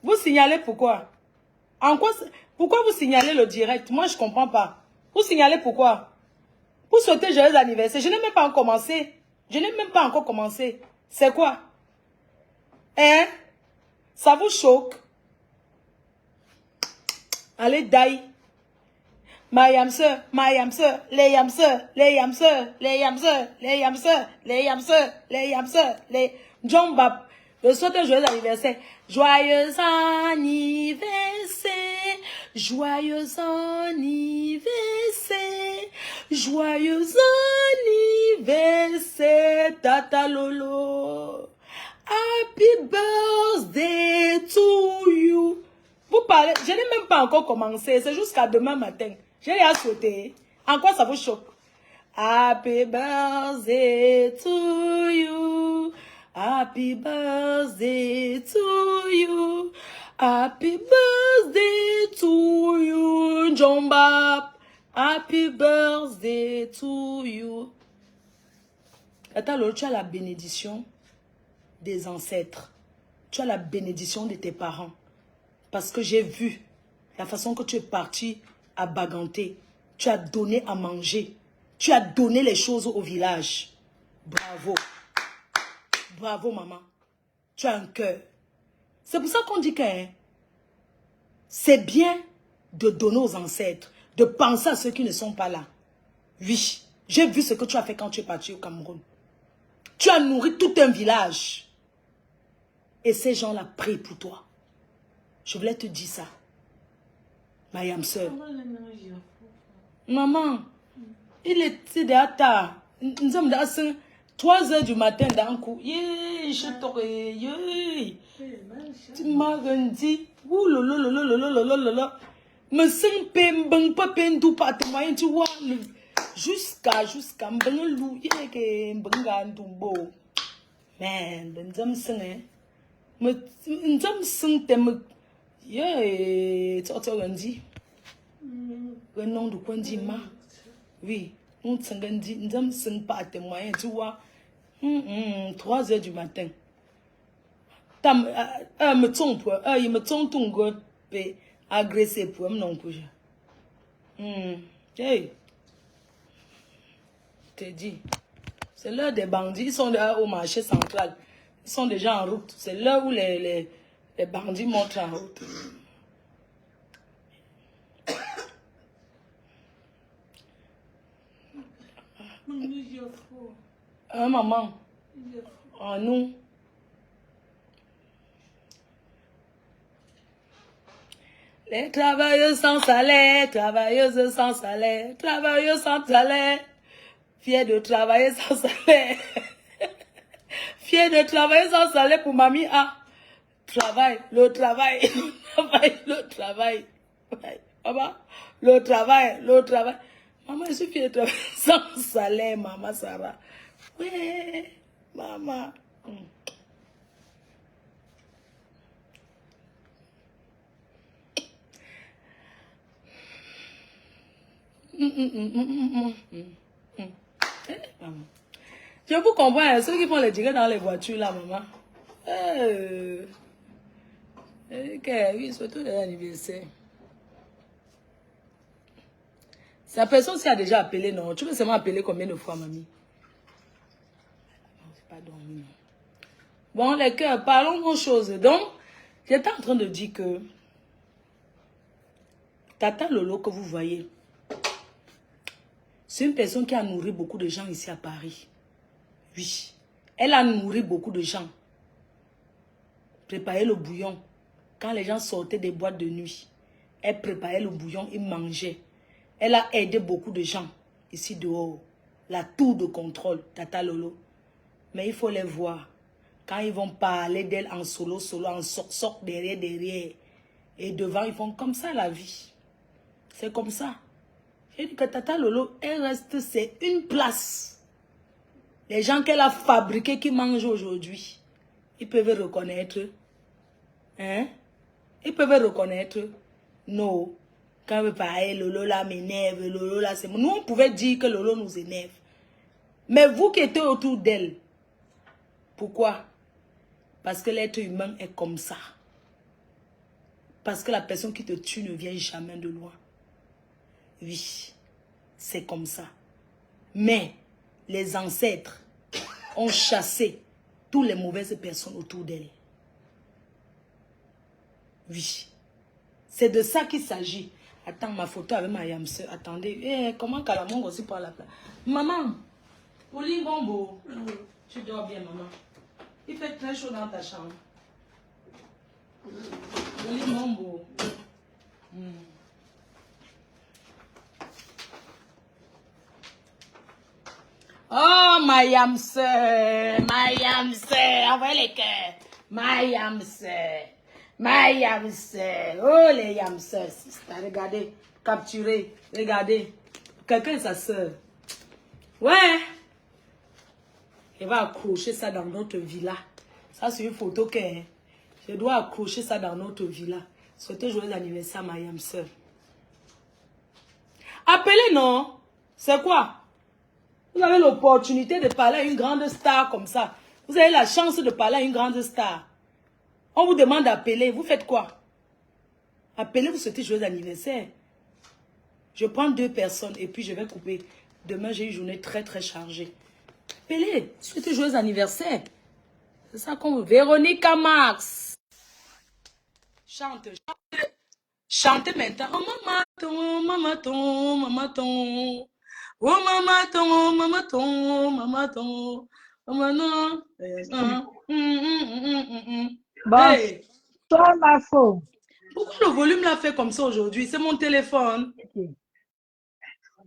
Vous signalez pourquoi? Pourquoi vous signalez le direct? Moi, je ne comprends pas. Vous signalez pourquoi? Pour souhaiter joyeux anniversaire. Je n'ai même pas encore commencé. Je n'ai même pas encore commencé. C'est quoi? Hein? Ça vous choque? Allez, die. My yamseur, my yamseur, les yamseurs, les yamseurs, les yamseurs, les yamseurs, les yamseurs, les yamseurs, les... John Bap, je souhaite un joyeux anniversaire. Joyeux anniversaire, joyeux anniversaire, joyeux anniversaire, Tata Lolo. Happy birthday to you. Vous parlez, je n'ai même pas encore commencé, c'est jusqu'à demain matin. J'ai rien souhaité. En quoi ça vous choque? Happy birthday to you. Happy birthday to you. Happy birthday to you, John Bap. Happy birthday to you. Attends, tu as la bénédiction des ancêtres. Tu as la bénédiction de tes parents. Parce que j'ai vu la façon que tu es parti à Baganté. Tu as donné à manger. Tu as donné les choses au village. Bravo. Bravo, maman. Tu as un cœur. C'est pour ça qu'on dit que c'est bien de donner aux ancêtres, de penser à ceux qui ne sont pas là. Oui, j'ai vu ce que tu as fait quand tu es parti au Cameroun. Tu as nourri tout un village. Et ces gens-là prient pour toi. Je voulais te dire ça. Ma yam sœur. Maman, il est déjà tard. Nous sommes dans 3 heures du matin dans le coup. Je t'aurais. Tu m'as rendu. Ouh lolo. Me sens pas pendou pas te moyen tu vois. Jusqu'à m'bengelou. Il est que m'bengan tumbo. Man, ben j'aime ça. Me j'aime ça te me. Yeah, tu as rendu. Le nom de Kwandima. Oui, on s'en dit, nous ne sommes pas témoins, tu vois. 3 heures du matin. Me trompe, il me trompe ton gars, agressé pour me non plus. Hey, t'es dit, c'est l'heure des bandits, ils sont au marché central. Ils sont déjà en route. C'est l'heure où les bandits montent en route. Maman. Oh, nous. Les travailleurs sans salaire, travailleuses sans salaire, travailleurs sans salaire. Fiers de travailler sans salaire. Fiers de travailler sans salaire pour mamie. Ah, travail, le travail, le travail. Maman, le travail. Maman, je suis fière de travailler sans salaire, maman Sarah. Ouais, maman. Je vous comprends, ceux qui font les directs dans les voitures là, maman. Oui, surtout les anniversaires. Sa personne s'y a déjà appelé, non? Tu peux seulement appeler combien de fois, mamie? Non, c'est pas dormi, non. Bon, les cœurs, parlons autre chose. Donc, j'étais en train de dire que Tata Lolo que vous voyez, c'est une personne qui a nourri beaucoup de gens ici à Paris. Oui. Elle a nourri beaucoup de gens. Préparer le bouillon. Quand les gens sortaient des boîtes de nuit, elle préparait le bouillon, ils mangeaient. Elle a aidé beaucoup de gens ici dehors. La tour de contrôle, Tata Lolo. Mais il faut les voir. Quand ils vont parler d'elle en solo, en sort derrière. Et devant, ils font comme ça la vie. C'est comme ça. J'ai dit que Tata Lolo, elle reste, c'est une place. Les gens qu'elle a fabriqués qui mangent aujourd'hui, ils peuvent reconnaître. Hein? Ils peuvent reconnaître. Non. Quand vous parlez, Lolo là m'énerve, Lolo là c'est... Nous, on pouvait dire que Lolo nous énerve. Mais vous qui êtes autour d'elle, pourquoi? Parce que l'être humain est comme ça. Parce que la personne qui te tue ne vient jamais de loin. Oui, c'est comme ça. Mais les ancêtres ont chassé toutes les mauvaises personnes autour d'elle. Oui. C'est de ça qu'il s'agit. Attends, ma photo avec ma yamse. Attendez. Comment Calamong aussi prend la place? Maman, Pauline Bombo, tu dors bien, maman. Il fait très chaud dans ta chambre. Pauline Bombo. Oh, ma yamse. Ma yamse. Envoyez les cœurs. Ma yamse. Ma yamse. Oh, les yamse. Regardez. Capturé. Regardez. Quelqu'un est sa soeur. Ouais. Elle va accrocher ça dans notre villa. Ça, c'est une photo que je dois accrocher ça dans notre villa. Souhaitez joyeux anniversaire, ma yamse. Appelez, non? C'est quoi? Vous avez l'opportunité de parler à une grande star comme ça. Vous avez la chance de parler à une grande star. On vous demande d'appeler. Vous faites quoi? Appelez, vous souhaitez joyeux anniversaire. Je prends 2 personnes et puis je vais couper. Demain, j'ai une journée très très chargée. Appelez, souhaitez joyeux anniversaire. C'est ça qu'on veut. Véronica Max. Chante, chante. Chantez maintenant. Oh maman ton, maman ton, maman ton. Oh maman ton, maman ton, maman ton. Oh maman. Bon, Hey, toi, ma faux. pourquoi le volume l'a fait comme ça aujourd'hui? C'est mon téléphone.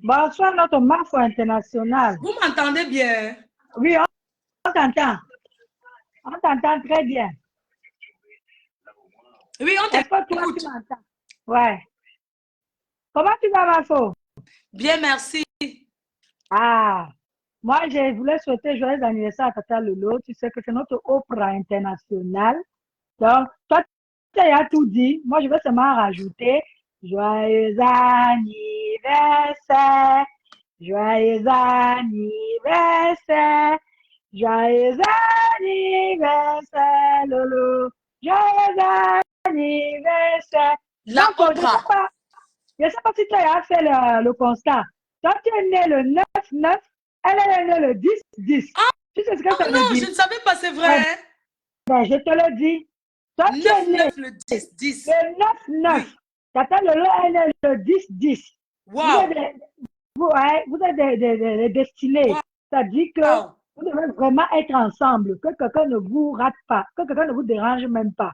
Bonsoir, notre Mafo international. Vous m'entendez bien? Oui, on t'entend. On t'entend très bien. Oui, on Est-ce que toi, t'écoute. tu m'entends? Ouais. Comment tu vas, ma faux? Bien, merci. Ah, moi, je voulais souhaiter joyeux anniversaire à Tata Lolo. Tu sais que c'est notre Oprah internationale. Donc, toi, tu as tout dit. Moi, je vais seulement rajouter joyeux anniversaire. Joyeux anniversaire. Joyeux anniversaire, Lolo. Joyeux anniversaire. La Donc, Oprah. je sais pas si tu as fait le constat. Toi, tu es né le 9-9, elle est née le 10-10. Ah, Tu sais ce que ça veut non, je dire? ne savais pas, c'est Eh vrai. ben, je te le dis. Toi, tu es né 9-9, le 10-10. le 9-9. Oui. Tata Lolo est né le 10-10. Vous êtes Wow. vous êtes des destinés. Wow. C'est-à-dire que vous devez vraiment être ensemble, que quelqu'un ne vous rate pas, que quelqu'un ne vous dérange même pas.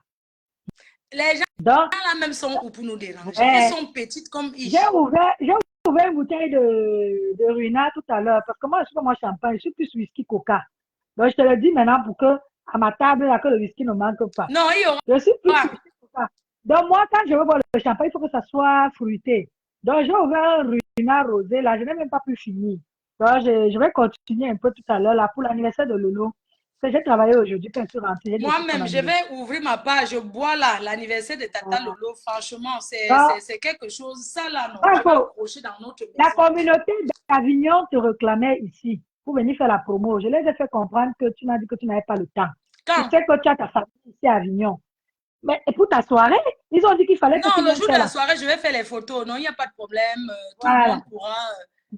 Les gens Donc, là même sont où pour nous déranger. Ils ouais, sont petites comme j'ai ich. ouvert une bouteille de Ruina tout à l'heure parce que moi, je suis pas moi champagne, je suis plus whisky coca. Donc, je te le dis maintenant pour que à ma table, là, que le whisky ne manque pas. Non, il y aura. Je suis plus whisky coca. Donc, moi, quand je veux boire le champagne, il faut que ça soit fruité. Donc, j'ai ouvert un Ruina rosé, là, je n'ai même pas pu finir. Donc, je vais continuer un peu tout à l'heure, là, pour l'anniversaire de Lolo. Parce que j'ai travaillé aujourd'hui quand je suis rentrée, j'ai dit aussi son Moi-même, je anniversaire. vais ouvrir ma page. Je bois là, l'anniversaire de Tata Voilà. Lolo. Franchement, Donc, c'est quelque chose. Ça là, non. Je vais bravo. accrocher dans notre La maison. communauté d'Avignon te réclamait ici pour venir faire la promo. Je les ai fait comprendre que tu m'as dit que tu n'avais pas le temps. Tu Quand? sais que tu as ta famille ici à Avignon. Mais et pour ta soirée, ils ont dit qu'il fallait que Non, tu le viennes jour de faire la là. soirée, je vais faire les photos. Non, il n'y a pas de problème. Tout le Voilà. monde pourra.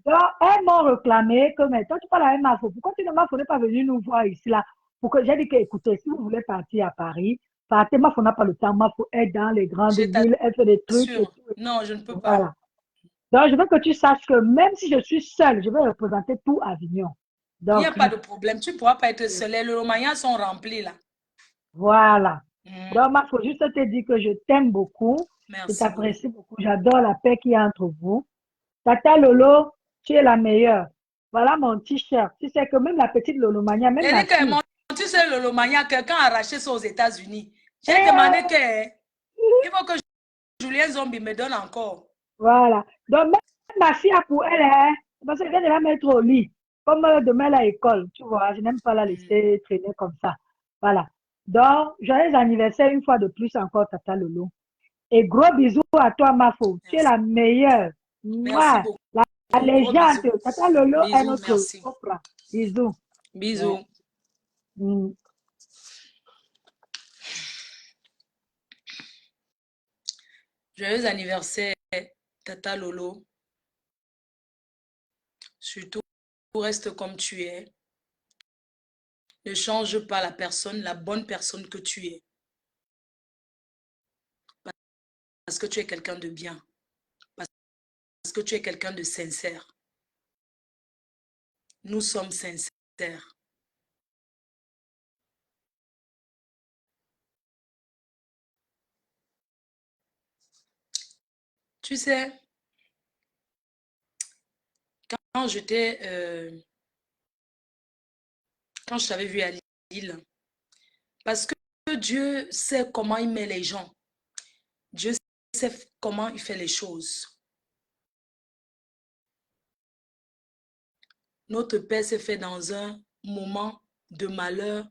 Donc, elles m'ont réclamé que, mais toi, tu parles avec Mafo. Pourquoi tu ne m'as pas venir nous voir ici là? Pour que j'ai dit que, écoutez, si vous voulez partir à Paris, partez. Mafo n'a pas le temps. Mafo est dans les grandes Je villes, elle fait des trucs et t'assure. tout. Non, je ne peux pas. Voilà. Donc, je veux que tu saches que même si je suis seule, je vais représenter tout Avignon. Il n'y a Donc, pas de problème. Tu ne pourras pas être seul. Les Romaniens sont remplis là. voilà. Mm. Donc, il faut juste te dire que je t'aime beaucoup, je Merci beaucoup. t'apprécie beaucoup, j'adore la paix qu'il y a entre vous. Tata Lolo, tu es la meilleure. Voilà mon t-shirt. Tu sais que même la petite Lolo Mania, même ma Et que fille. tu sais, le Lomania, quelqu'un a arraché ça aux États-Unis. J'ai demandé Eh, que il faut que Julien Zombie me donne encore. voilà. Donc, même ma fille a pour elle, hein, parce qu'elle vient de la mettre au lit. Comme demain à l'école, tu vois, je n'aime pas la laisser traîner comme ça. Voilà. Donc, joyeux anniversaire une fois de plus encore, Tata Lolo. Et gros bisous à toi, Mafo. Tu es Merci. la meilleure. Merci Mouah. beaucoup. La Gros légende. bisous. Tata Lolo est Bisous, notre merci. Oprah. Bisous. Ouais. Bisous. Mm. Joyeux anniversaire, Tata Lolo. Surtout, reste comme tu es. Ne change pas la personne, la bonne personne que tu es. Parce que tu es quelqu'un de bien. Parce que tu es quelqu'un de sincère. Nous sommes sincères. Tu sais, quand je t'avais vu à Lille, parce que Dieu sait comment il met les gens. Dieu sait comment il fait les choses. Notre Père s'est fait dans un moment de malheur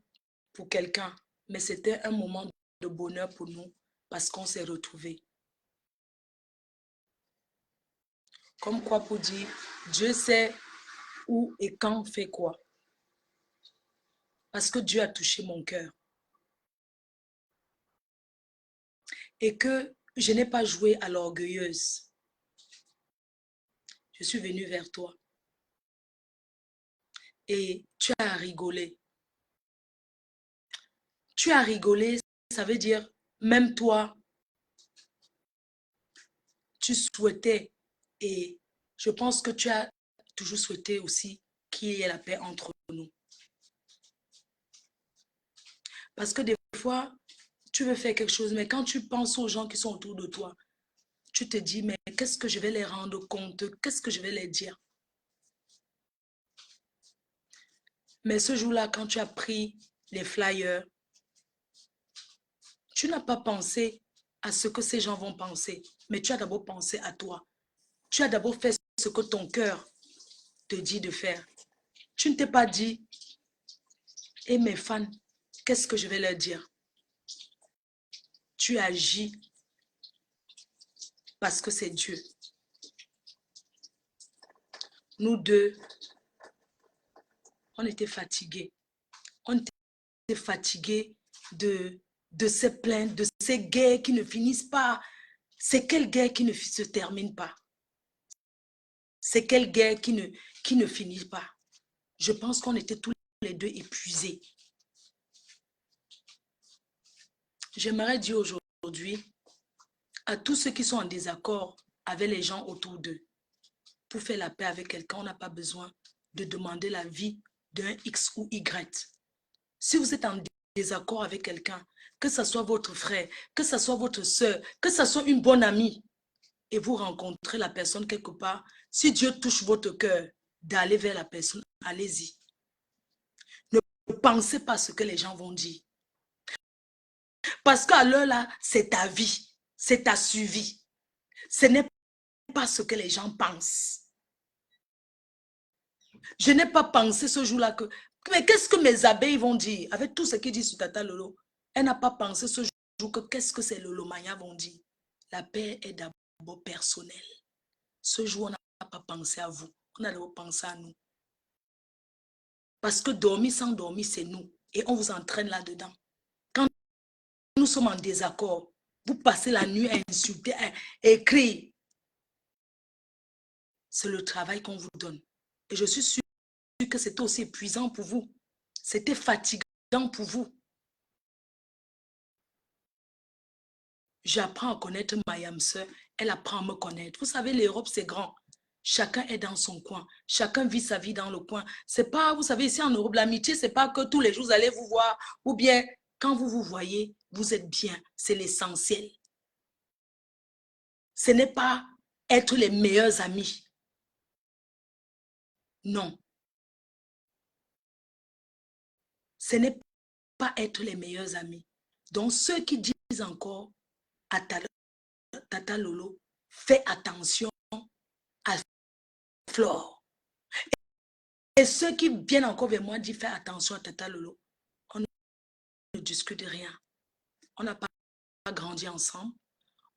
pour quelqu'un, mais c'était un moment de bonheur pour nous parce qu'on s'est retrouvés. Comme quoi pour dire, Dieu sait où et quand fait quoi. Parce que Dieu a touché mon cœur. Et que je n'ai pas joué à l'orgueilleuse. Je suis venue vers toi. Et tu as rigolé. Tu as rigolé, ça veut dire, même toi, tu souhaitais, et je pense que tu as toujours souhaité aussi qu'il y ait la paix entre nous. Parce que des fois, tu veux faire quelque chose, mais quand tu penses aux gens qui sont autour de toi, tu te dis, mais qu'est-ce que je vais les rendre compte? Qu'est-ce que je vais les dire? Mais ce jour-là, quand tu as pris les flyers, tu n'as pas pensé à ce que ces gens vont penser, mais tu as d'abord pensé à toi. Tu as d'abord fait ce que ton cœur te dit de faire. Tu ne t'es pas dit, et mes fans, qu'est-ce que je vais leur dire? Tu agis parce que c'est Dieu. Nous deux, on était fatigués. On était fatigués de ces plaintes, de ces guerres qui ne finissent pas. C'est quelle guerre qui ne se termine pas? C'est quelle guerre qui ne finit pas? Je pense qu'on était tous les deux épuisés. J'aimerais dire aujourd'hui à tous ceux qui sont en désaccord avec les gens autour d'eux, pour faire la paix avec quelqu'un, on n'a pas besoin de demander l'avis d'un X ou Y. Si vous êtes en désaccord avec quelqu'un, que ce soit votre frère, que ce soit votre soeur, que ce soit une bonne amie, et vous rencontrez la personne quelque part, si Dieu touche votre cœur d'aller vers la personne, allez-y. Ne pensez pas ce que les gens vont dire. Parce qu'à l'heure là, c'est ta vie, c'est ta survie. Ce n'est pas ce que les gens pensent. Je n'ai pas pensé ce jour-là que... Mais qu'est-ce que mes abeilles vont dire? Avec tout ce qu'ils disent sur Tata Lolo, elle n'a pas pensé ce jour que qu'est-ce que ces Lolomania vont dire. La paix est d'abord personnelle. Ce jour, on n'a pas pensé à vous. On a d'abord pensé à nous. Parce que dormir sans dormir, c'est nous. Et on vous entraîne là-dedans. Quand nous sommes en désaccord, vous passez la nuit à insulter, à écrire. C'est le travail qu'on vous donne. Et je suis sûre que c'était aussi épuisant pour vous. C'était fatigant pour vous. J'apprends à connaître ma âme sœur. Elle apprend à me connaître. Vous savez, l'Europe, c'est grand. Chacun est dans son coin. Chacun vit sa vie dans le coin. C'est pas, vous savez, ici en Europe, l'amitié, c'est pas que tous les jours, vous allez vous voir. Ou bien, quand vous vous voyez, vous êtes bien. C'est l'essentiel. Ce n'est pas être les meilleurs amis. Non. Ce n'est pas être les meilleurs amis. Donc, ceux qui disent encore à Tata Lolo, fais attention à Flore. Et ceux qui viennent encore vers moi disent, fais attention à Tata Lolo. On ne discute de rien. On n'a pas grandi ensemble.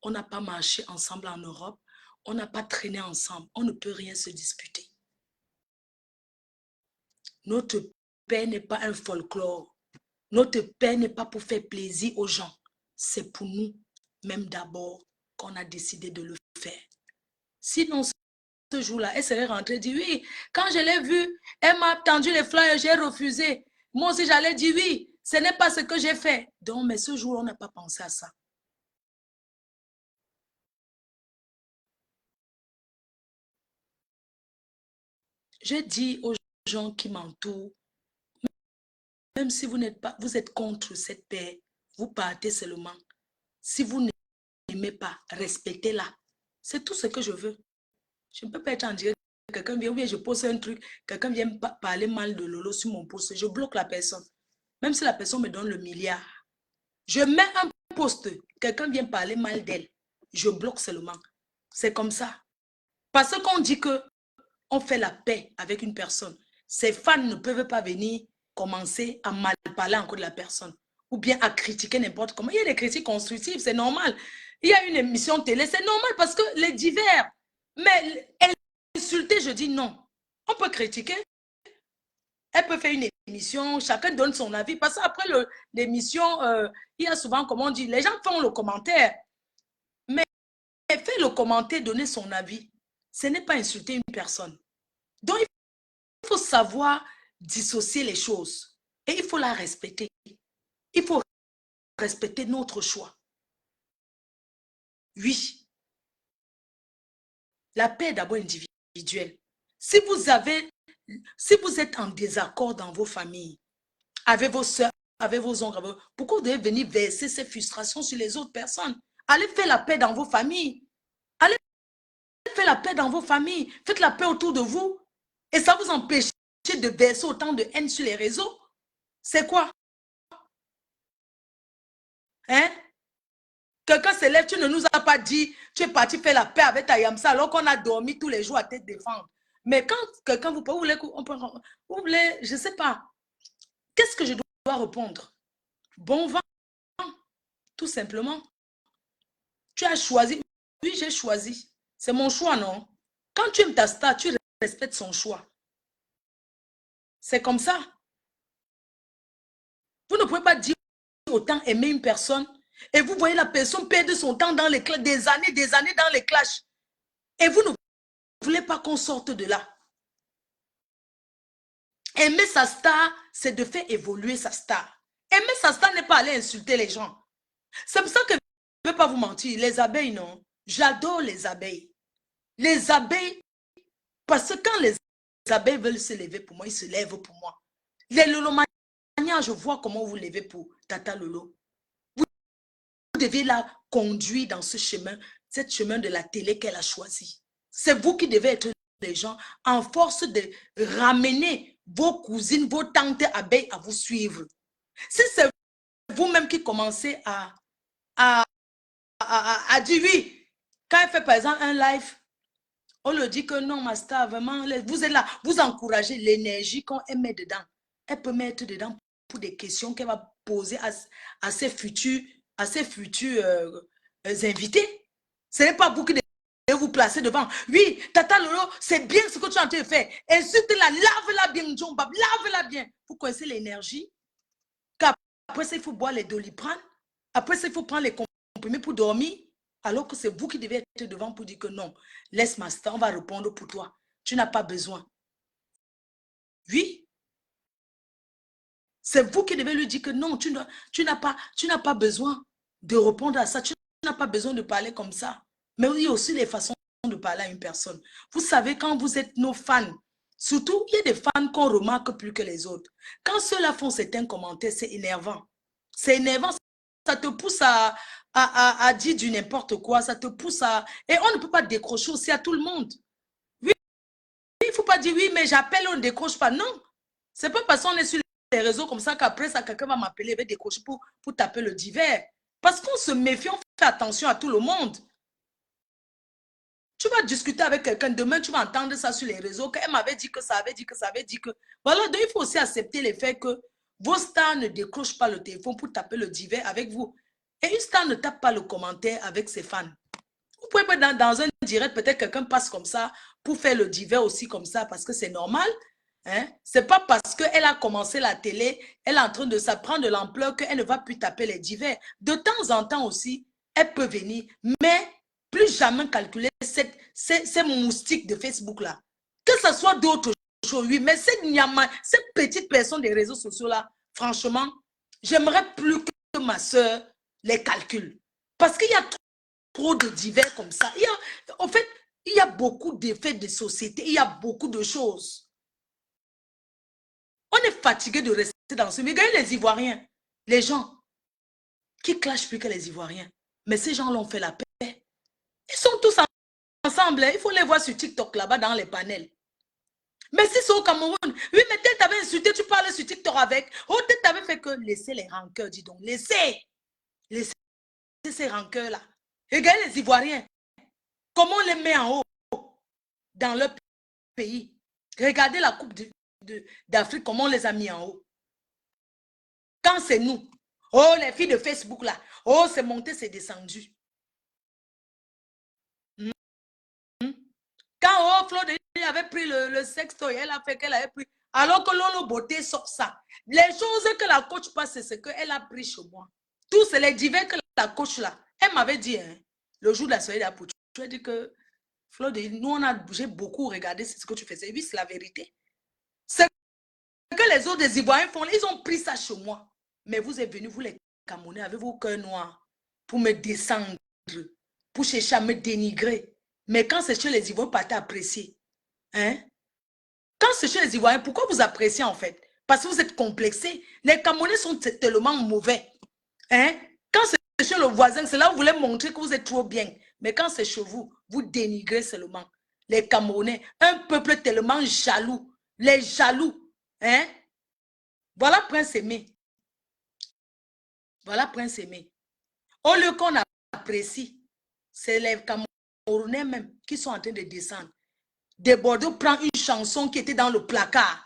On n'a pas marché ensemble en Europe. On n'a pas traîné ensemble. On ne peut rien se disputer. Notre paix n'est pas un folklore. Notre paix n'est pas pour faire plaisir aux gens. C'est pour nous, même d'abord, qu'on a décidé de le faire. Sinon, ce jour-là, elle serait rentrée et dit oui. Quand je l'ai vue, elle m'a tendu les flyers, j'ai refusé. Moi aussi, j'allais dire oui. Ce n'est pas ce que j'ai fait. Donc, mais ce jour, on n'a pas pensé à ça. Je dis aux gens qui m'entourent, même si vous n'êtes pas, vous êtes contre cette paix, vous partez seulement. Si vous n'aimez pas, respectez-la. C'est tout ce que je veux. Je ne peux pas être en direct. Quelqu'un vient, ou bien je pose un truc, quelqu'un vient parler mal de Lolo sur mon poste. Je bloque la personne. Même si la personne me donne le milliard. Je mets un poste, quelqu'un vient parler mal d'elle. Je bloque seulement. C'est comme ça. Parce qu'on dit que on fait la paix avec une personne. Ses fans ne peuvent pas venir commencer à mal parler encore de la personne ou bien à critiquer n'importe comment. Il y a des critiques constructives, c'est normal. Il y a une émission télé, c'est normal parce que les divers. Mais insulter, je dis non. On peut critiquer. Elle peut faire une émission, chacun donne son avis. Parce qu'après l'émission, il y a souvent, comme on dit, les gens font le commentaire. Mais faire le commentaire, donner son avis, ce n'est pas insulter une personne. Donc, il faut savoir dissocier les choses. Et il faut la respecter. Il faut respecter notre choix. Oui. La paix est d'abord individuelle. Si vous êtes en désaccord dans vos familles, avec vos soeurs, avec vos oncles, pourquoi vous devez venir verser ces frustrations sur les autres personnes? Allez faire la paix dans vos familles. Allez faire la paix dans vos familles. Faites la paix autour de vous. Et ça vous empêche de verser autant de haine sur les réseaux. C'est quoi? Hein? Quelqu'un se lève, tu ne nous as pas dit, tu es parti faire la paix avec ta Yamsa alors qu'on a dormi tous les jours à te défendre. Mais quand quelqu'un vous parle, vous voulez, je ne sais pas, qu'est-ce que je dois répondre? Bon vent, tout simplement. Tu as choisi. Oui, j'ai choisi. C'est mon choix, non? Quand tu aimes ta star, tu respectes son choix. C'est comme ça. Vous ne pouvez pas dire autant aimer une personne et vous voyez la personne perdre son temps dans les clashs, des années dans les clashs. Et vous ne voulez pas qu'on sorte de là. Aimer sa star, c'est de faire évoluer sa star. Aimer sa star n'est pas aller insulter les gens. C'est pour ça que je ne vais pas vous mentir. Les abeilles, non. J'adore les abeilles. Les abeilles, parce que quand les abeilles veulent se lever pour moi, ils se lèvent pour moi. Les lolomanias, je vois comment vous levez pour Tata Lolo. Vous devez la conduire dans ce chemin de la télé qu'elle a choisi. C'est vous qui devez être les gens en force de ramener vos cousines, vos tantes abeilles à vous suivre. Si c'est vous-même qui commencez à dire oui, quand elle fait par exemple un live, on le dit que non, ma star, vraiment, vous êtes là, vous encouragez l'énergie qu'on met dedans. Elle peut mettre dedans pour des questions qu'elle va poser à ses futurs invités. Ce n'est pas vous qui devez vous placer devant. Oui, Tata Lolo, c'est bien ce que tu es en train de faire. Insulte-la, lave-la bien, Djombab, lave-la bien. Vous connaissez l'énergie. Après ça, il faut boire les Doliprane. Après ça, il faut prendre les comprimés pour dormir. Alors que c'est vous qui devez être devant pour dire que non, laisse ma star, on va répondre pour toi. Tu n'as pas besoin. Oui. C'est vous qui devez lui dire que non, tu n'as pas besoin de répondre à ça. Tu n'as pas besoin de parler comme ça. Mais il y a aussi les façons de parler à une personne. Vous savez, quand vous êtes nos fans, surtout, il y a des fans qu'on remarque plus que les autres. Quand ceux-là font certains commentaires, c'est énervant. C'est énervant. Ça te pousse à dire du n'importe quoi. Ça te pousse à... Et on ne peut pas décrocher aussi à tout le monde. Oui, il ne faut pas dire oui, mais j'appelle, on ne décroche pas. Non. C'est pas parce qu'on est sur les réseaux comme ça qu'après ça, quelqu'un va m'appeler, va décrocher pour taper le divers. Parce qu'on se méfie, on fait attention à tout le monde. Tu vas discuter avec quelqu'un, demain tu vas entendre ça sur les réseaux, qu'elle m'avait dit que ça avait dit que ça avait dit que... Voilà, donc il faut aussi accepter le fait que vos stars ne décrochent pas le téléphone pour taper le divers avec vous. Et une star ne tape pas le commentaire avec ses fans. Vous pouvez pas dans un direct, peut-être quelqu'un passe comme ça pour faire le divers aussi comme ça parce que c'est normal. Hein? C'est pas parce qu'elle a commencé la télé, elle est en train de s'apprendre de l'ampleur qu'elle ne va plus taper les divers. De temps en temps aussi, elle peut venir, mais plus jamais calculer ces moustiques de Facebook-là. Que ce soit d'autres choses, oui, mais ces petites personnes des réseaux sociaux-là, franchement, j'aimerais plus que ma soeur les calcule. Parce qu'il y a trop de divers comme ça. En fait, il y a beaucoup d'effets de société, il y a beaucoup de choses. On est fatigué de rester dans ce... Mais regardez les Ivoiriens, les gens qui clashent plus que les Ivoiriens. Mais ces gens l'ont fait la paix. Ils sont tous ensemble. Il faut les voir sur TikTok là-bas dans les panels. Mais si c'est au Cameroun, oui, mais tel t'avait insulté, tu parlais sur TikTok avec. Oh, tel t'avait fait que laissez les rancœurs, dis donc. Laissez ces rancœurs-là. Regardez les Ivoiriens. Comment on les met en haut dans leur pays. Regardez la Coupe d'Afrique, comment on les a mis en haut. Quand c'est nous, oh, les filles de Facebook là, oh, c'est monté, c'est descendu. Quand Flo avait pris le sextoy, elle a fait qu'elle avait pris, alors que Lolo Beauté sort ça. Les choses que la coach passe, c'est ce qu'elle a pris chez moi. Tous c'est les divers que la coach là, elle m'avait dit, hein, le jour de la soirée de la poule, tu as dit que Flo, nous j'ai beaucoup regardé ce que tu faisais. Oui, c'est la vérité. C'est que les autres des Ivoiriens font, ils ont pris ça chez moi. Mais vous êtes venus, vous les Camerounais, avec vos cœurs noirs, pour me descendre, pour chercher à me dénigrer. Mais quand c'est chez les Ivoiriens, pas apprécier. Hein? Quand c'est chez les Ivoiriens, pourquoi vous appréciez en fait? Parce que vous êtes complexés. Les Camerounais sont tellement mauvais. Hein? Quand c'est chez le voisin, c'est là où vous voulez montrer que vous êtes trop bien. Mais quand c'est chez vous, vous dénigrez seulement. Les Camerounais, un peuple tellement jaloux. Les jaloux. Hein? Voilà Prince Aimé. Voilà Prince Aimé. Au lieu qu'on apprécie, c'est les Camerounais même qui sont en train de descendre. De Bordeaux prend une chanson qui était dans le placard.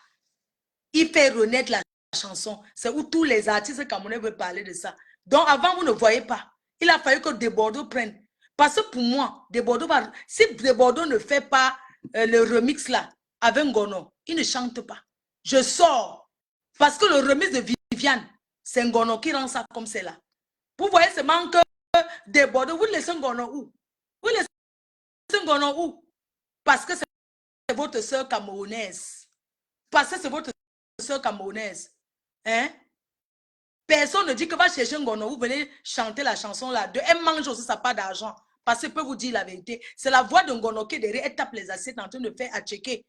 Il fait renaître la chanson. C'est où tous les artistes camerounais veulent parler de ça. Donc avant, vous ne voyez pas. Il a fallu que De Bordeaux prenne. Parce que pour moi, De Bordeaux va... Si De Bordeaux ne fait pas le remix là, avec Ngono, il ne chante pas. Je sors. Parce que le remix de Viviane, c'est Ngono qui rend ça comme c'est là. Vous voyez seulement que De Bordeaux, vous laissez Ngono où? Vous laissez Ngono où? Parce que c'est votre soeur camerounaise. Parce que c'est votre soeur camerounaise. Hein? Personne ne dit que va chercher Ngono, vous venez chanter la chanson là. Elle mange aussi sa part d'argent. Parce que je peux vous dire la vérité. C'est la voix de Ngono qui est derrière, elle tape les assiettes en train de faire à checker.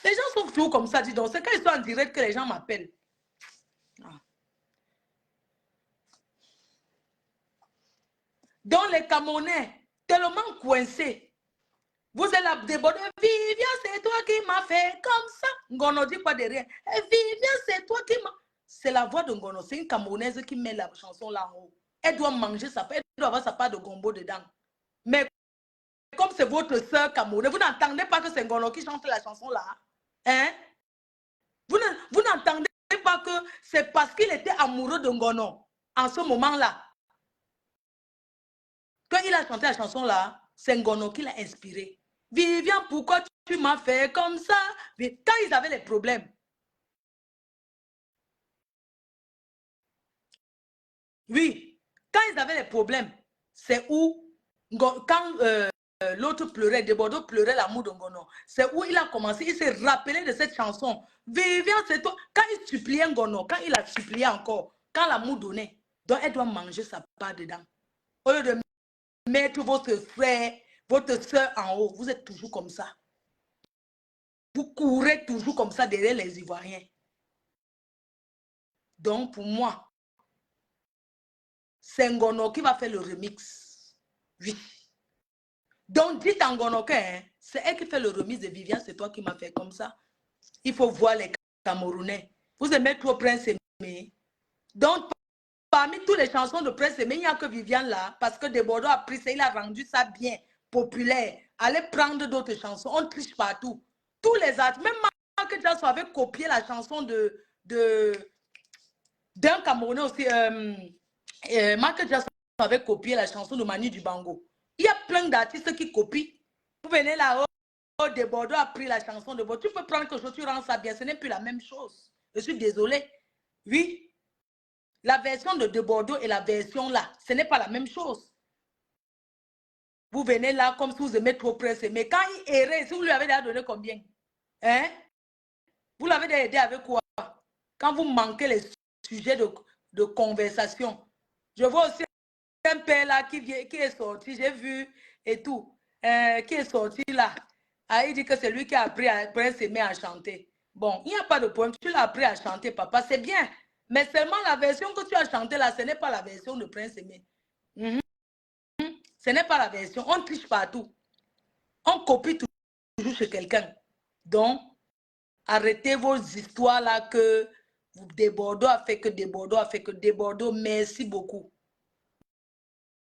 Les gens sont flous comme ça, dis donc. C'est quand ils sont en direct que les gens m'appellent. Ah. Donc les Camerounais, tellement coincés. Vous êtes là, débordé. Vivian, c'est toi qui m'as fait comme ça. Ngono dit quoi derrière? Vivian, c'est toi qui m'as... C'est la voix de Ngono. C'est une Camerounaise qui met la chanson là en haut. Elle doit manger sa part. Elle doit avoir sa part de gombo dedans. Mais comme c'est votre soeur Camerounaise, vous n'entendez pas que c'est Ngono qui chante la chanson là. Hein? Vous n'entendez pas que c'est parce qu'il était amoureux de Ngono en ce moment-là. Quand il a chanté la chanson là, c'est Ngono qui l'a inspiré. Vivian, pourquoi tu m'as fait comme ça? Quand ils avaient les problèmes. Oui, quand ils avaient les problèmes, c'est où, quand l'autre pleurait, De Bordeaux pleurait l'amour de Ngono, c'est où il a commencé, il s'est rappelé de cette chanson. Vivian, c'est toi. Quand il suppliait Ngono, quand il a supplié encore, quand l'amour donnait, donc elle doit manger sa part dedans. Au lieu de mettre votre frère, votre soeur en haut, vous êtes toujours comme ça. Vous courez toujours comme ça derrière les Ivoiriens. Donc, pour moi, c'est Ngono qui va faire le remix. Oui. Donc, dites à Ngono que hein, c'est elle qui fait le remix de Vivian, c'est toi qui m'as fait comme ça. Il faut voir les Camerounais. Vous aimez trop Prince Aimé. Donc, parmi toutes les chansons de Prince Aimé, il n'y a que Vivian là, parce que De Bordeaux a pris ça, il a rendu ça bien populaire. Allez prendre d'autres chansons, on triche partout. Tous les artistes, même Marc Jackson avait copié la chanson d'un Camerounais aussi. Marc Jackson avait copié la chanson de Manu Dibango. Il y a plein d'artistes qui copient. Vous venez là, de Bordeaux a pris la chanson de Bordeaux. Tu peux prendre quelque chose, tu rends ça bien. Ce n'est plus la même chose. Je suis désolée. Oui. La version de Bordeaux et la version là, ce n'est pas la même chose. Vous venez là comme si vous aimez trop presser. Mais quand il errait, si vous lui avez déjà donné combien? Hein? Vous l'avez déjà aidé avec quoi? Quand vous manquez les sujets de conversation. Je vois aussi un père là qui est sorti, j'ai vu et tout, qui est sorti là. Ah, il dit que c'est lui qui a appris à s'aimer à chanter. Bon, il n'y a pas de problème, tu l'as appris à chanter, papa, c'est bien. Mais seulement la version que tu as chantée là, ce n'est pas la version de Prince Aimé. Ce n'est pas la version, on triche partout. On copie toujours chez quelqu'un. Donc, arrêtez vos histoires là que Bordeaux a fait que Bordeaux a fait que Bordeaux. Merci beaucoup.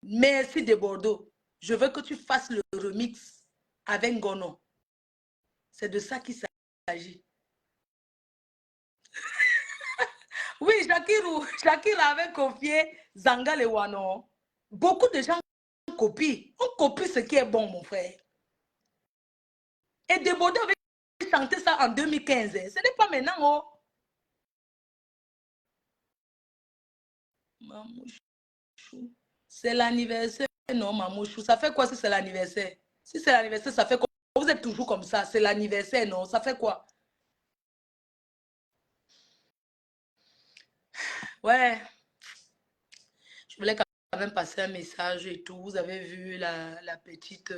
Merci de Bordeaux. Je veux que tu fasses le remix avec Gono. C'est de ça qu'il s'agit. Oui, Shakira avait confié Zanga Lewano. Beaucoup de gens copient. On copie ce qui est bon, mon frère. Et de Bordeaux avait chanté ça en 2015. Ce n'est pas maintenant. Oh. Mamouchou. C'est l'anniversaire. Non, Mamouchou. Ça fait quoi si c'est l'anniversaire? Si c'est l'anniversaire, ça fait quoi? Vous êtes toujours comme ça. C'est l'anniversaire, non? Ça fait quoi? Ouais. Je voulais quand même passer un message et tout. Vous avez vu la petite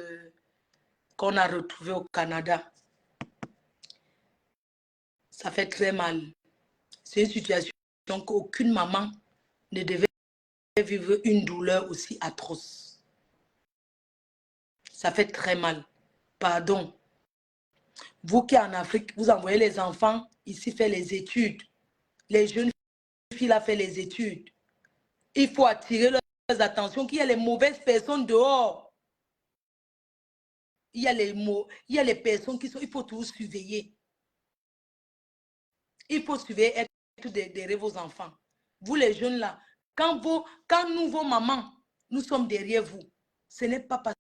qu'on a retrouvée au Canada. Ça fait très mal. C'est une situation qu'aucune maman ne devait vivre une douleur aussi atroce. Ça fait très mal. Pardon. Vous qui en Afrique, vous envoyez les enfants ici faire les études. Les jeunes filles là faire les études. Il faut attirer leurs attentions qu'il y a les mauvaises personnes dehors. Il y a les personnes qui sont... Il faut toujours surveiller. Il faut surveiller, être derrière vos enfants. Vous les jeunes là, quand nous, vos mamans, nous sommes derrière vous, ce n'est pas parce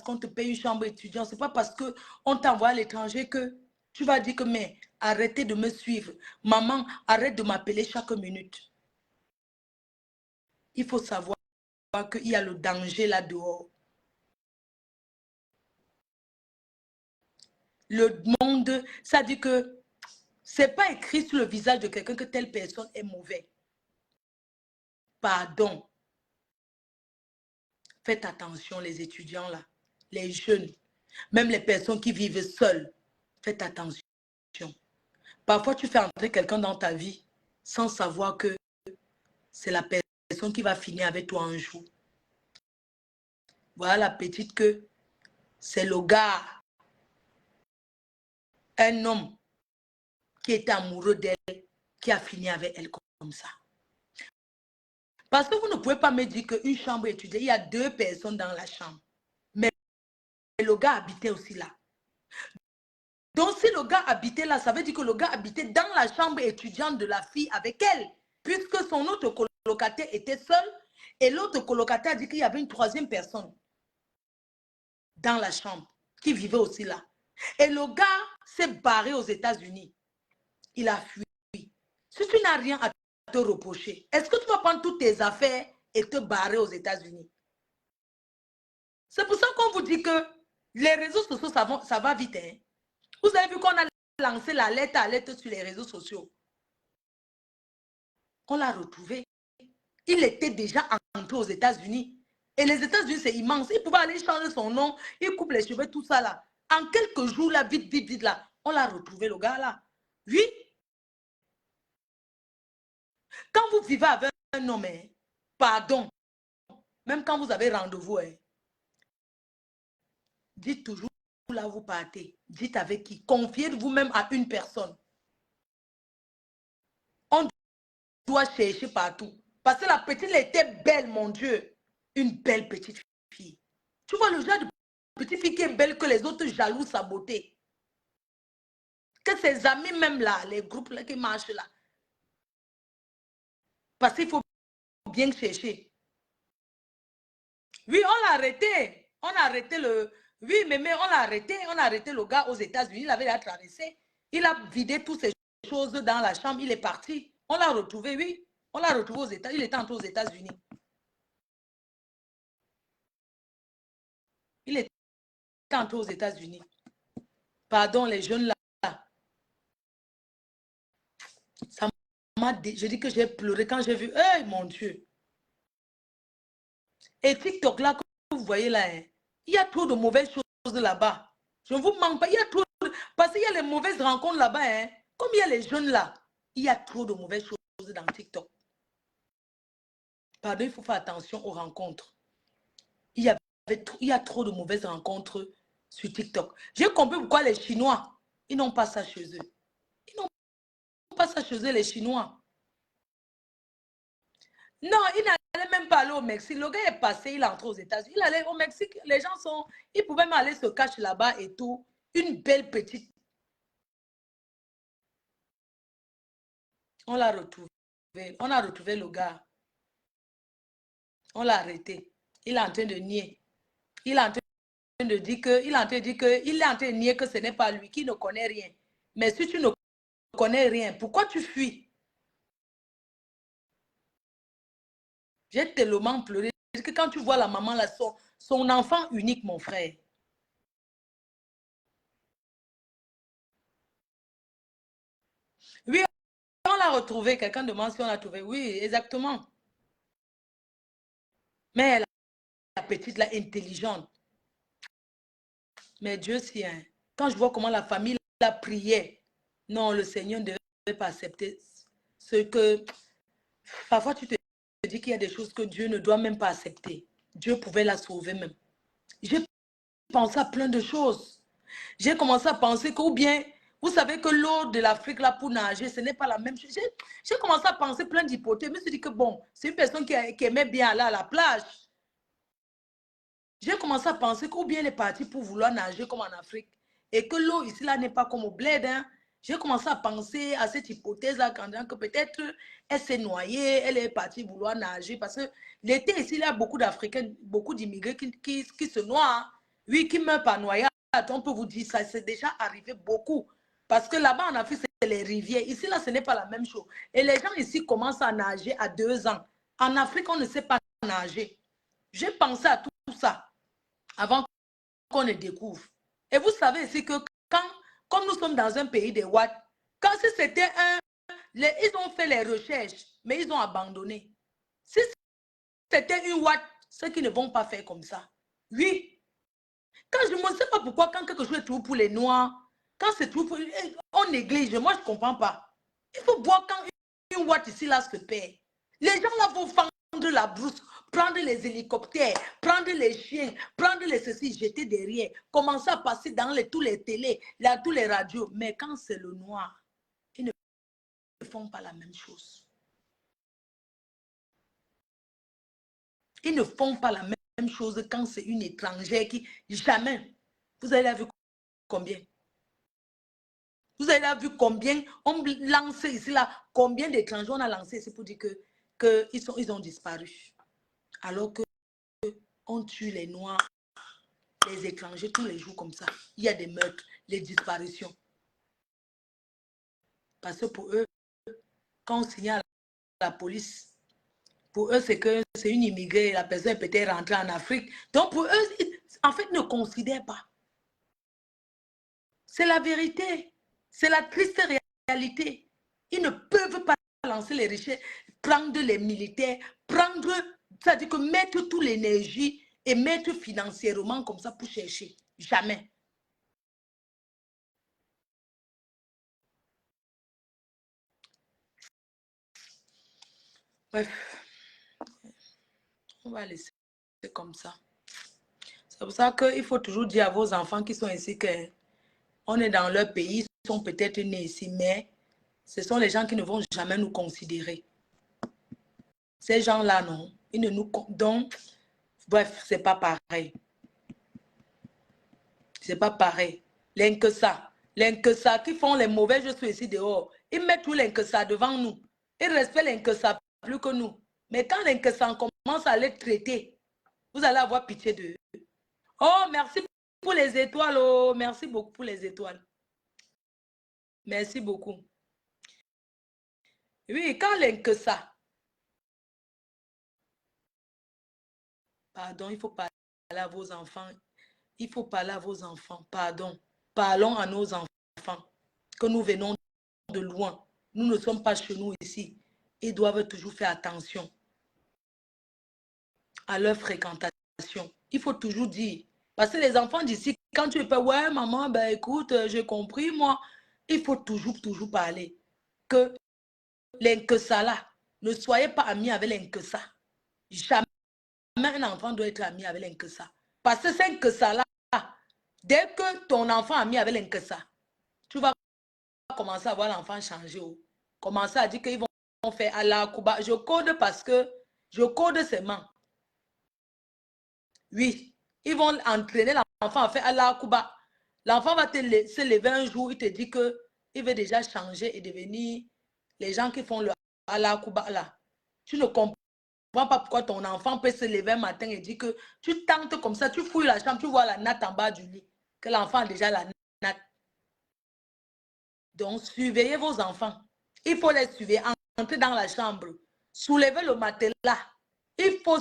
qu'on te paye une chambre étudiante, ce n'est pas parce qu'on t'envoie à l'étranger que tu vas dire que mais arrêtez de me suivre. Maman, arrête de m'appeler chaque minute. Il faut savoir qu'il y a le danger là dehors. Le monde, ça dit que c'est pas écrit sur le visage de quelqu'un que telle personne est mauvaise. Pardon. Faites attention les étudiants là, les jeunes, même les personnes qui vivent seules. Faites attention. Parfois tu fais entrer quelqu'un dans ta vie sans savoir que c'est la personne qui va finir avec toi un jour. Voilà la petite que c'est le gars, un homme qui était amoureux d'elle, qui a fini avec elle comme ça. Parce que vous ne pouvez pas me dire qu'une chambre étudiante, il y a 2 personnes dans la chambre. Mais le gars habitait aussi là. Donc si le gars habitait là, ça veut dire que le gars habitait dans la chambre étudiante de la fille avec elle. Puisque son autre colocataire était seul. Et l'autre colocataire a dit qu'il y avait une 3e personne dans la chambre qui vivait aussi là. Et le gars s'est barré aux États-Unis. Il a fui. Si tu n'as rien à te reprocher, est-ce que tu vas prendre toutes tes affaires et te barrer aux États-Unis? C'est pour ça qu'on vous dit que les réseaux sociaux, ça va vite. Hein? Vous avez vu qu'on a lancé la lettre à lettre sur les réseaux sociaux. On l'a retrouvé. Il était déjà entré aux États-Unis. Et les États-Unis, c'est immense. Il pouvait aller changer son nom, il coupe les cheveux, tout ça là. En quelques jours, là, vite, vite, vite, là, on l'a retrouvé, le gars là. Oui. Quand vous vivez avec un homme, hein, pardon, même quand vous avez rendez-vous, hein, dites toujours là vous partez. Dites avec qui. Confiez vous-même à une personne. On doit chercher partout. Parce que la petite, elle était belle, mon Dieu. Une belle petite fille. Tu vois le genre de petite fille qui est belle que les autres jaloux sa beauté. Que ses amis même là, les groupes là qui marchent là. Parce qu'il faut bien chercher. Oui, on l'a arrêté. On a arrêté Oui, mais on l'a arrêté. On a arrêté le gars aux États-Unis. Il avait la traversée. Il a vidé toutes ces choses dans la chambre. Il est parti. On l'a retrouvé, oui. On l'a retrouvé aux États-Unis. Il était entré aux États-Unis. Il était entré aux États-Unis. Pardon, les jeunes là. Ça m'a dit. Je dis que j'ai pleuré quand j'ai vu. Hey, mon Dieu. Et TikTok là, que vous voyez là, hein, il y a trop de mauvaises choses là-bas. Je ne vous manque pas. Il y a trop de... Parce qu'il y a les mauvaises rencontres là-bas. Hein. Comme il y a les jeunes là, il y a trop de mauvaises choses dans TikTok. Pardon, il faut faire attention aux rencontres. Il y a trop de mauvaises rencontres sur TikTok. J'ai compris pourquoi les Chinois, ils n'ont pas ça chez eux. Ils n'ont pas ça chez eux, les Chinois. Non, il n'allait même pas aller au Mexique. Le gars est passé, il est entré aux États-Unis. Il allait au Mexique, les gens sont... Ils pouvaient même aller se cacher là-bas et tout. Une belle petite... On l'a retrouvé. On a retrouvé le gars. On l'a arrêté. Il est en train de nier. Il est en train de dire que... Il est en train de nier que ce n'est pas lui, qui ne connaît rien. Mais si tu ne connais rien, pourquoi tu fuis? J'ai tellement pleuré. Que quand tu vois la maman là, son enfant unique, mon frère. Oui, on l'a retrouvé. Quelqu'un demande si on l'a trouvé. Oui, exactement. Mais la petite là, intelligente. Mais Dieu sait, hein, quand je vois comment la famille la priait, non, le Seigneur ne devait pas accepter ce que... Parfois, tu te dis qu'il y a des choses que Dieu ne doit même pas accepter. Dieu pouvait la sauver même. J'ai pensé à plein de choses. J'ai commencé à penser que, ou bien, vous savez que l'eau de l'Afrique, là, pour nager, ce n'est pas la même chose. J'ai commencé à penser plein d'hypothèses. Je me suis dit que, bon, c'est une personne qui aimait bien aller à la plage. J'ai commencé à penser qu'ou bien elle est partie pour vouloir nager comme en Afrique. Et que l'eau ici, là, n'est pas comme au bled. Hein. J'ai commencé à penser à cette hypothèse-là, que peut-être elle s'est noyée, elle est partie vouloir nager. Parce que l'été ici, il y a beaucoup d'Africains, beaucoup d'immigrés qui se noient. Hein. Oui, qui meurent par noyade. On peut vous dire ça, c'est déjà arrivé beaucoup. Parce que là-bas, en Afrique, c'est les rivières. Ici, là, ce n'est pas la même chose. Et les gens ici commencent à nager à 2 ans. En Afrique, on ne sait pas nager. J'ai pensé à tout ça avant qu'on ne découvre. Et vous savez ici que comme nous sommes dans un pays de Ouatt, quand si c'était ils ont fait les recherches, mais ils ont abandonné. Si c'était une Ouatt, ceux qui ne vont pas faire comme ça. Oui. Quand je ne sais pas pourquoi, quand quelque chose est trouvé pour les Noirs, quand c'est trouvé pour... On néglige, moi je ne comprends pas. Il faut voir quand une Ouatt ici là se perd. Les gens là vont vendre la brousse, prendre les hélicoptères, prendre les chiens, prendre les ceci, jeter derrière, commencer à passer dans tous les télés, tous les radios. Mais quand c'est le noir, ils ne font pas la même chose. Ils ne font pas la même chose quand c'est une étrangère qui, jamais. Vous avez vu combien? Vous avez vu combien on lance ici là, combien d'étrangers on a lancé ici pour dire que ils ont disparu. Alors que on tue les Noirs, les étrangers tous les jours comme ça. Il y a des meurtres, les disparitions. Parce que pour eux, quand on signale à la police, pour eux, c'est que c'est une immigrée, la personne est peut-être rentrée en Afrique. Donc pour eux, en fait, ils ne considèrent pas. C'est la vérité. C'est la triste réalité. Ils ne peuvent pas lancer les richesses, prendre les militaires, prendre, c'est-à-dire que mettre toute l'énergie et mettre financièrement comme ça pour chercher. Jamais. Bref, on va laisser comme ça. C'est pour ça qu'il faut toujours dire à vos enfants qui sont ici qu'on est dans leur pays, ils sont peut-être nés ici, mais ce sont les gens qui ne vont jamais nous considérer. Ces gens-là, non. Ils ne nous... Donc, bref, c'est pas pareil. C'est pas pareil. L'Inkesa qui font les mauvais jeux ici dehors, ils mettent tout l'Inkesa devant nous. Ils respectent l'Inkesa plus que nous. Mais quand l'Inkesa commence à les traiter, vous allez avoir pitié d'eux. Oh, merci pour les étoiles. Oh, merci beaucoup pour les étoiles. Merci beaucoup. Oui, quand les que ça. Pardon, il faut parler à vos enfants. Il faut parler à vos enfants. Pardon. Parlons à nos enfants. Que nous venons de loin. Nous ne sommes pas chez nous ici. Ils doivent toujours faire attention à leur fréquentation. Il faut toujours dire. Parce que les enfants d'ici, quand tu peux, ouais, maman, ben écoute, j'ai compris, moi. Il faut toujours parler. Que l'inquesa là, ne soyez pas amis avec l'inquesa. Jamais un enfant doit être ami avec l'inquesa. Parce que c'est l'inquesa là, dès que ton enfant est ami avec l'inquesa, tu vas commencer à voir l'enfant changer. Commencer à dire qu'ils vont faire Allah Kuba. Je code parce que je code seulement. Oui, ils vont entraîner l'enfant à faire Allah Kuba. L'enfant va se lever un jour, il te dit qu'il veut déjà changer et devenir les gens qui font le Allah Kuba là. Tu ne comprends pas pourquoi ton enfant peut se lever un matin et dire que tu tentes comme ça, tu fouilles la chambre, tu vois la natte en bas du lit, que l'enfant a déjà la natte. Donc, surveillez vos enfants. Il faut les surveiller, entrer dans la chambre, soulever le matelas. Il faut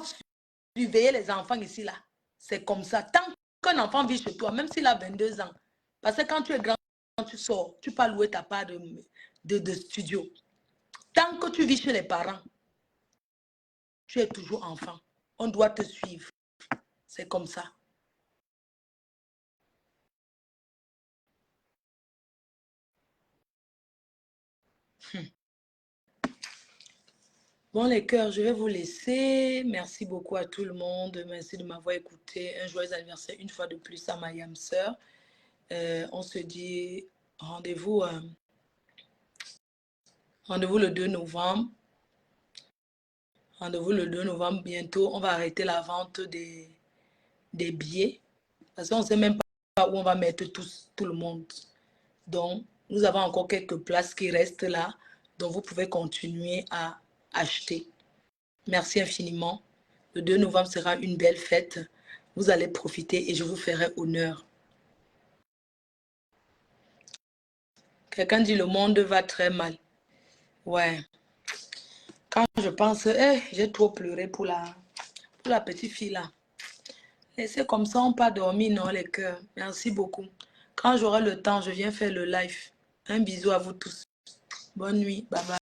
surveiller les enfants ici, là. C'est comme ça. Tant qu'un enfant vit chez toi, même s'il a 22 ans, parce que quand tu es grand, quand tu sors, tu peux louer ta part de studio. Tant que tu vis chez les parents, tu es toujours enfant. On doit te suivre. C'est comme ça. Bon, les cœurs, je vais vous laisser. Merci beaucoup à tout le monde. Merci de m'avoir écouté. Un joyeux anniversaire une fois de plus à ma yam sœur. On se dit rendez-vous le 2 novembre. Rendez-vous le 2 novembre bientôt. On va arrêter la vente des billets. Parce qu'on ne sait même pas où on va mettre tout le monde. Donc, nous avons encore quelques places qui restent là. Donc, vous pouvez continuer à acheter. Merci infiniment. Le 2 novembre sera une belle fête. Vous allez profiter et je vous ferai honneur. Quelqu'un dit le monde va très mal. Ouais. Quand je pense, j'ai trop pleuré pour la petite fille là. Laissez comme ça, on pas dormir, non, les cœurs. Merci beaucoup. Quand j'aurai le temps, je viens faire le live. Un bisou à vous tous. Bonne nuit. Bye bye.